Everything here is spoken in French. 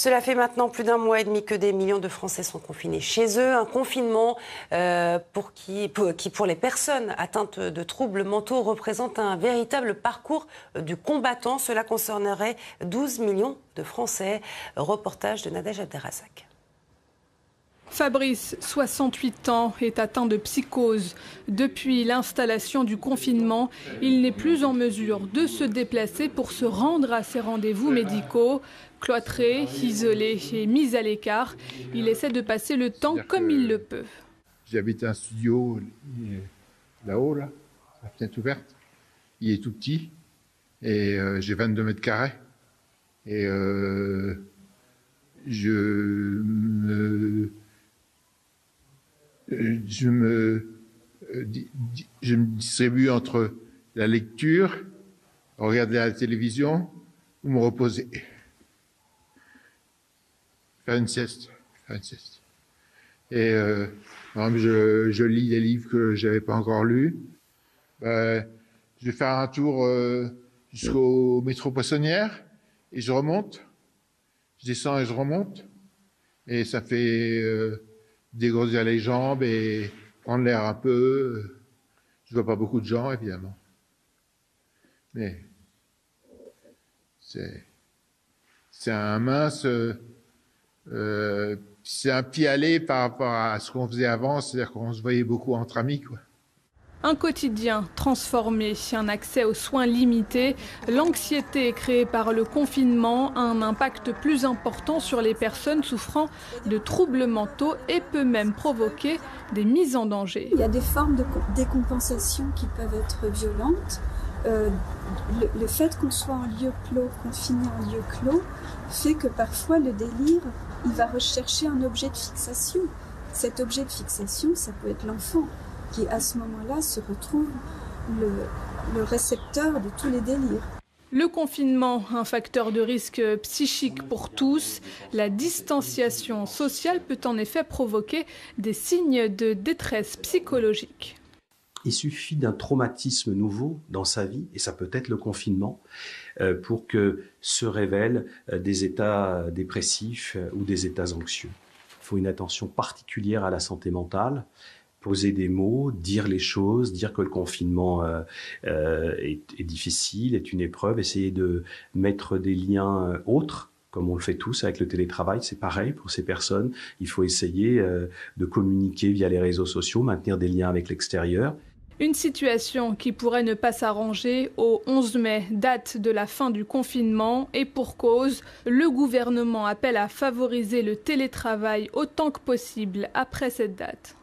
Cela fait maintenant plus d'un mois et demi que des millions de Français sont confinés chez eux. Un confinement qui, pour les personnes atteintes de troubles mentaux, représente un véritable parcours du combattant. Cela concernerait 12 millions de Français. Reportage de Nadège Abderrazak. Fabrice, 68 ans, est atteint de psychose. Depuis l'installation du confinement, il n'est plus en mesure de se déplacer pour se rendre à ses rendez-vous médicaux. Cloîtré, isolé et mis à l'écart, il essaie de passer le temps comme il le peut. J'habite un studio là-haut, la fenêtre ouverte. Il est tout petit et j'ai 22 mètres carrés. Et je me distribue entre la lecture, regarder la télévision ou me reposer. Faire une sieste. Et je lis des livres que je n'avais pas encore lus. Je vais faire un tour jusqu'au métro Poissonnière et je remonte. Je descends et je remonte. Et ça fait dégrossir les jambes et prendre l'air un peu. Je vois pas beaucoup de gens, évidemment. Mais c'est un mince... c'est un pis-aller par rapport à ce qu'on faisait avant, c'est-à-dire qu'on se voyait beaucoup entre amis, quoi. Un quotidien transformé, un accès aux soins limité, l'anxiété créée par le confinement a un impact plus important sur les personnes souffrant de troubles mentaux et peut même provoquer des mises en danger. Il y a des formes de décompensation qui peuvent être violentes. Le fait qu'on soit en lieu clos, confiné en lieu clos, fait que parfois le délire, il va rechercher un objet de fixation. Cet objet de fixation, ça peut être l'enfant, qui à ce moment-là se retrouve le récepteur de tous les délires. Le confinement, un facteur de risque psychique pour tous. La distanciation sociale peut en effet provoquer des signes de détresse psychologique. Il suffit d'un traumatisme nouveau dans sa vie, et ça peut être le confinement, pour que se révèlent des états dépressifs ou des états anxieux. Il faut une attention particulière à la santé mentale. Poser des mots, dire les choses, dire que le confinement est difficile, est une épreuve, essayer de mettre des liens autres, comme on le fait tous avec le télétravail, c'est pareil pour ces personnes. Il faut essayer de communiquer via les réseaux sociaux, maintenir des liens avec l'extérieur. Une situation qui pourrait ne pas s'arranger au 11 mai, date de la fin du confinement, et pour cause, le gouvernement appelle à favoriser le télétravail autant que possible après cette date.